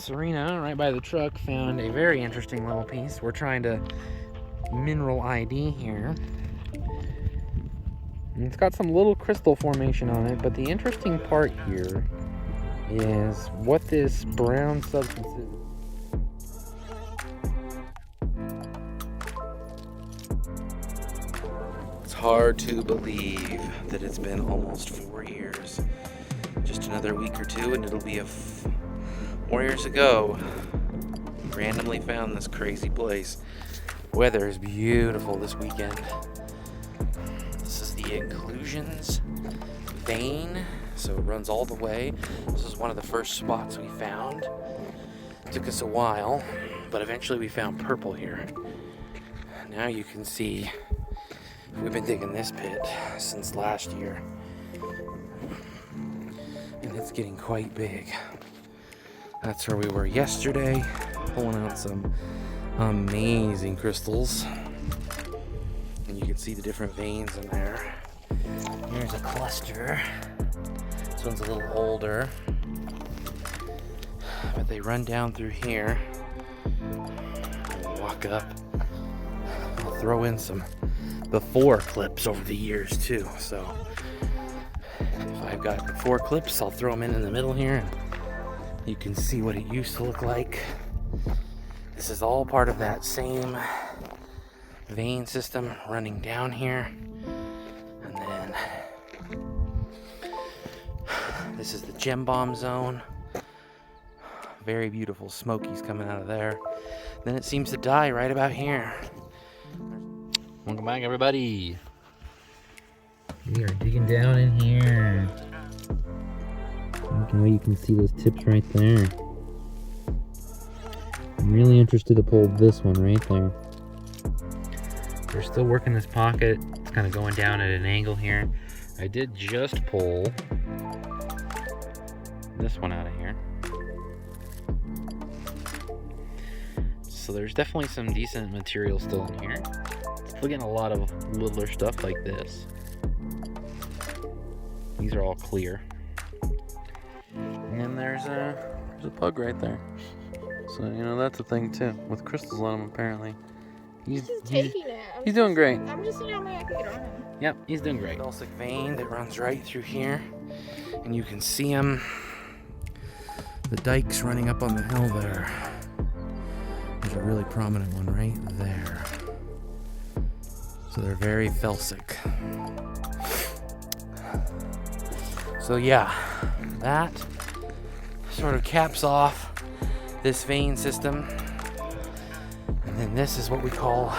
Serena, right by the truck, found a very interesting little piece. We're trying to mineral ID here. And it's got some little crystal formation on it, but the interesting part here is what this brown substance is. It's hard to believe that it's been almost 4 years. Just another week or two and it'll be 4 years ago. Randomly found this crazy place. Weather is beautiful this weekend. This is the inclusions vein, so it runs all the way. This is one of the first spots we found. It took us a while, but eventually we found purple here. Now you can see we've been digging this pit since last year, and it's getting quite big. That's where we were yesterday, pulling out some amazing crystals. And you can see the different veins in there. Here's a cluster. This one's a little older, but they run down through here. I'll walk up. I'll throw in some before clips over the years too. So if I've got before clips, I'll throw them in the middle here, and you can see what it used to look like. This is all part of that same vein system running down here. And then this is the gem bomb zone. Very beautiful smokies coming out of there. Then it seems to die right about here. Welcome back, everybody. We are digging down in here. You can see those tips right there. I'm really interested to pull this one right there. We're still working this pocket. It's kind of going down at an angle here. I did just pull this one out of here. So there's definitely some decent material still in here. We're getting a lot of littler stuff like this. These are all clear. And then there's a pug right there. So, that's a thing too, with crystals on him apparently. He's taking it. He's doing great. I'm just seeing how many I can get on him. Yep, he's doing great. Felsic vein that runs right through here. And you can see him. The dike's running up on the hill there. There's a really prominent one right there. So they're very felsic. So yeah, that sort of caps off this vein system. And then this is what we call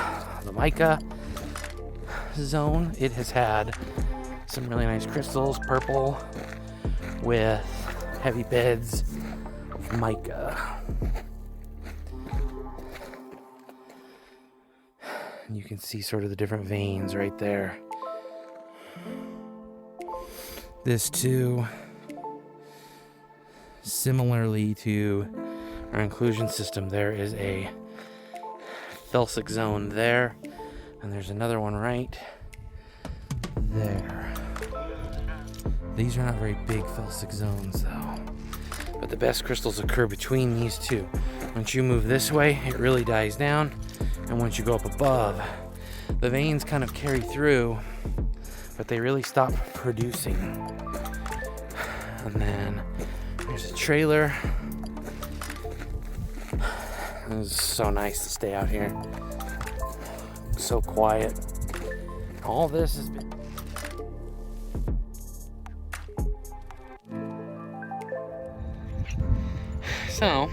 the mica zone. It has had some really nice crystals, purple, with heavy beds of mica. And you can see sort of the different veins right there. This too, similarly to our inclusion system, there is a felsic zone there, and there's another one right there. These are not very big felsic zones though, but the best crystals occur between these two. Once you move this way, it really dies down, and once you go up above, the veins kind of carry through, but they really stop producing. And then there's a trailer. It was so nice to stay out here. So quiet. All this has been... So,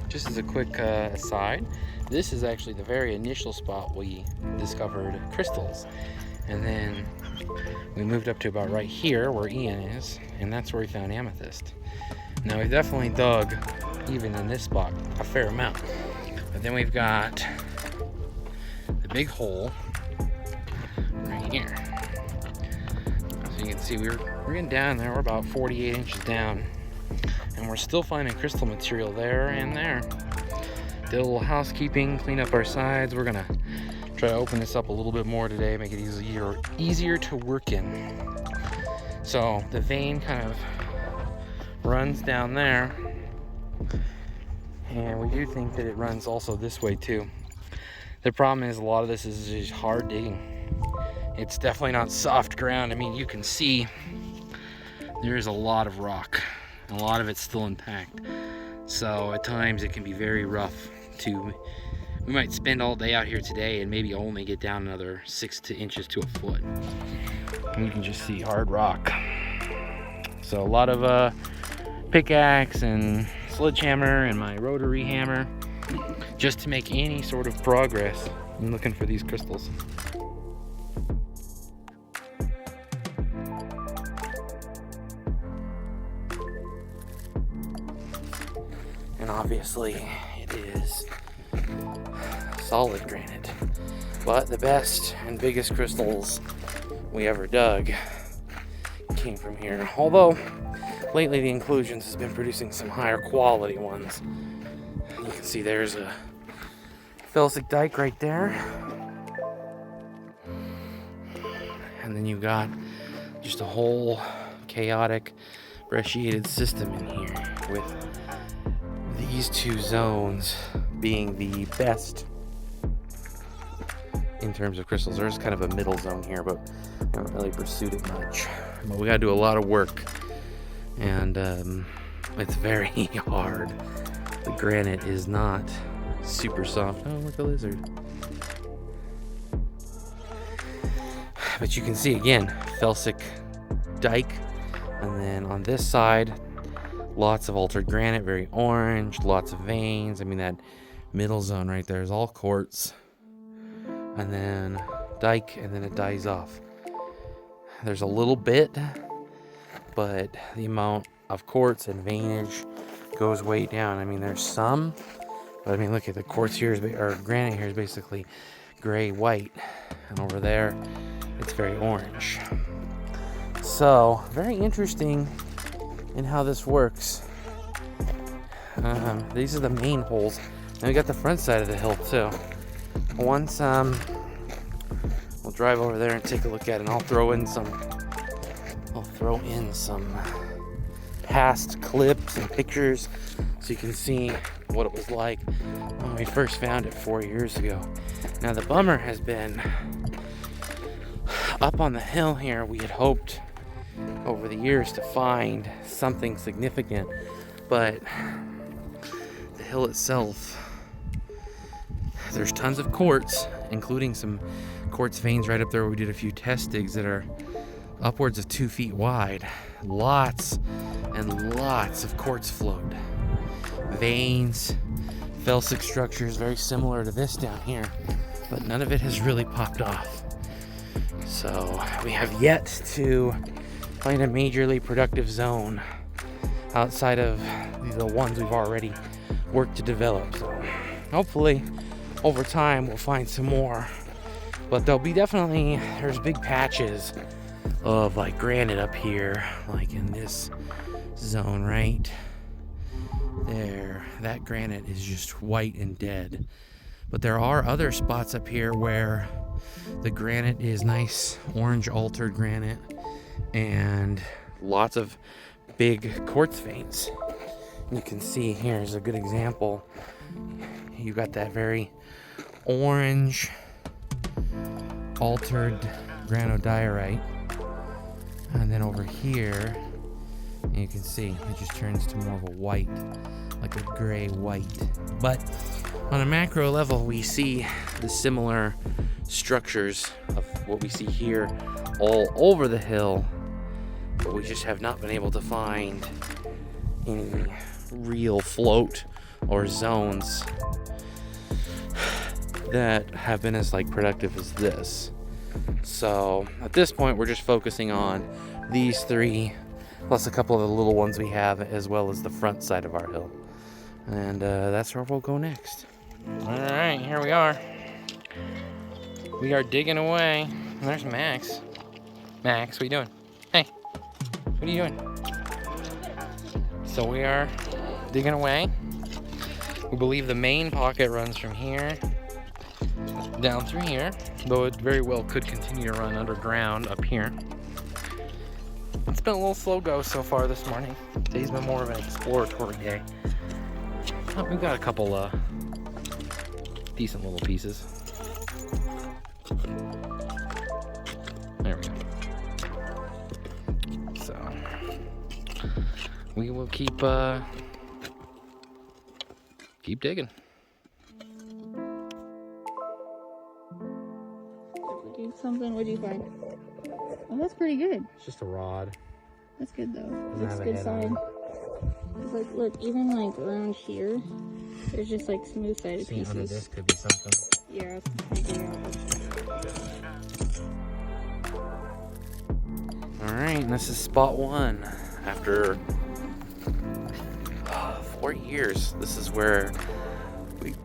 just as a quick aside, this is actually the very initial spot we discovered crystals. And then we moved up to about right here where Ian is, and that's where we found amethyst. Now we've definitely dug, even in this spot, a fair amount. But then we've got the big hole right here. So you can see we're getting down there. We're about 48 inches down, and we're still finding crystal material there and there. Did a little housekeeping, clean up our sides. We're gonna try to open this up a little bit more today, make it easier to work in. So the vein kind of runs down there, And we do think that it runs also this way too. The problem is a lot of this is just hard digging. It's definitely not soft ground. I mean, you can see there is a lot of rock. A lot of it's still intact. So at times it can be very rough to, we might spend all day out here today and maybe only get down another 6 inches to a foot. And you can just see hard rock. So a lot of pickaxe and sledgehammer and my rotary hammer just to make any sort of progress in looking for these crystals. And obviously it is solid granite, but the best and biggest crystals we ever dug came from here. Although lately the inclusions has been producing some higher quality ones. You can see there's a felsic dike right there, and then you've got just a whole chaotic brecciated system in here, with these two zones being the best in terms of crystals. There's kind of a middle zone here, but I haven't really pursued it much. But we gotta do a lot of work, and it's very hard. The granite is not super soft. Oh, look, a lizard. But you can see again, felsic dike, and then on this side, lots of altered granite, very orange, lots of veins. I mean, that middle zone right there is all quartz, and then dike, and then it dies off. There's a little bit, but the amount of quartz and veinage goes way down. I mean, there's some, but I mean, look at the quartz here, or granite here is basically gray white, and over there it's very orange. So very interesting in how this works. These are the main holes. Then we got the front side of the hill too. Once we'll drive over there and take a look at it, and I'll throw in some past clips and pictures so you can see what it was like when we first found it 4 years ago. Now the bummer has been up on the hill here, we had hoped over the years to find something significant, but the hill itself, there's tons of quartz, including some quartz veins right up there where we did a few test digs that are upwards of 2 feet wide. Lots and lots of quartz float, veins, felsic structures very similar to this down here, but none of it has really popped off. So we have yet to find a majorly productive zone outside of the ones we've already worked to develop. So hopefully over time we'll find some more, but there'll be definitely, there's big patches of like granite up here, like in this zone right there. That granite is just white and dead, but there are other spots up here where the granite is nice orange altered granite and lots of big quartz veins. You can see here is a good example. You got that very orange altered granodiorite, and then over here you can see it just turns to more of a white, like a gray white. But on a macro level, we see the similar structures of what we see here all over the hill, but we just have not been able to find any real float or zones that have been as like productive as this. So at this point we're just focusing on these three plus a couple of the little ones we have, as well as the front side of our hill, and that's where we'll go next. All right, here we are digging away, and there's Max. Max, what are you doing? Hey, what are you doing? So we are digging away. We believe the main pocket runs from here down through here, though it very well could continue to run underground up here. It's been a little slow go so far this morning. Today's been more of an exploratory day. Oh, we've got a couple decent little pieces. There we go. So we will keep digging. Something, what'd you find? Oh, that's pretty good. It's just a rod. That's good though. Doesn't That's have a a good head sign. on It's like, look, even like around here, there's just like smooth sided See, pieces. under this could be something. Yeah, it's figuring out. All right, and this is spot one. After 4 years, this is where we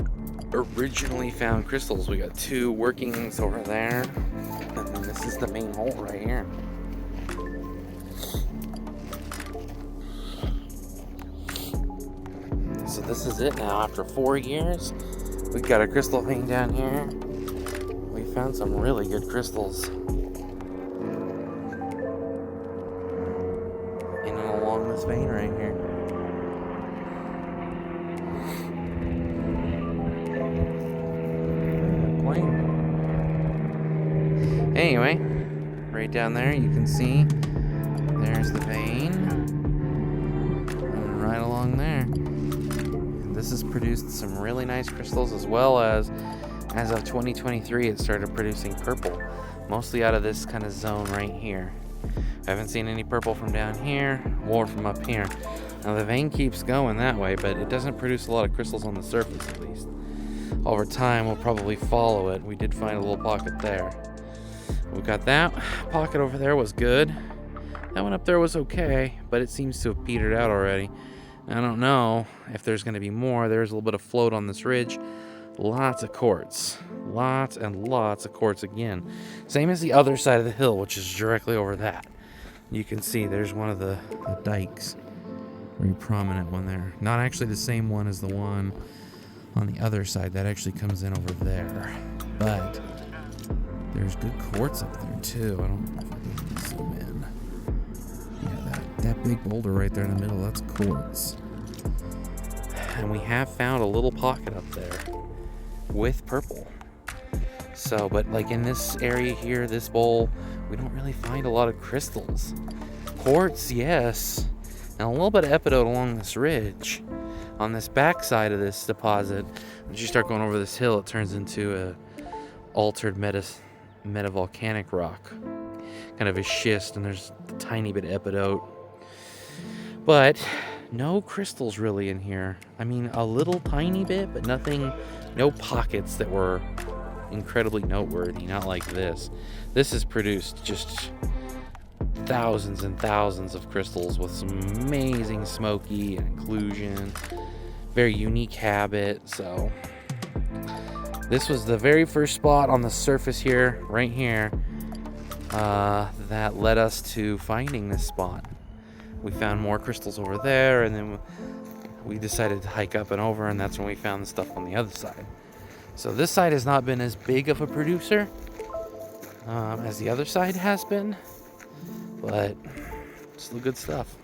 originally found crystals. We got 2 workings over there, and then this is the main hole right here. So this is it now. After 4 years, we've got a crystal vein down here. We found some really good crystals in and along this vein right here. Anyway, right down there you can see there's the vein, and right along there. This has produced some really nice crystals, as well as of 2023 it started producing purple, mostly out of this kind of zone right here. I haven't seen any purple from down here or from up here. Now the vein keeps going that way, but it doesn't produce a lot of crystals on the surface, at least. Over time we'll probably follow it. We did find a little pocket there. We got that pocket over there, was good. That one up there was okay, but it seems to have petered out already. I don't know if there's going to be more. There's a little bit of float on this ridge. Lots of quartz. Lots and lots of quartz again. Same as the other side of the hill, which is directly over that. You can see there's one of the dikes. Very prominent one there. Not actually the same one as the one on the other side. That actually comes in over there. But there's good quartz up there too. I don't know if I can zoom in. Yeah, that big boulder right there in the middle, that's quartz. And we have found a little pocket up there with purple. So, but like in this area here, this bowl, we don't really find a lot of crystals. Quartz, yes. And a little bit of epidote along this ridge. On this back side of this deposit, as you start going over this hill, it turns into a altered metavolcanic rock, kind of a schist, and there's a tiny bit of epidote, but no crystals really in here. I mean, a little tiny bit, but nothing, no pockets that were incredibly noteworthy. Not like this. This has produced just thousands and thousands of crystals with some amazing smoky and inclusion, very unique habit. So this was the very first spot on the surface here, right here, that led us to finding this spot. We found more crystals over there, and then we decided to hike up and over, and that's when we found the stuff on the other side. So this side has not been as big of a producer as the other side has been, but still good stuff.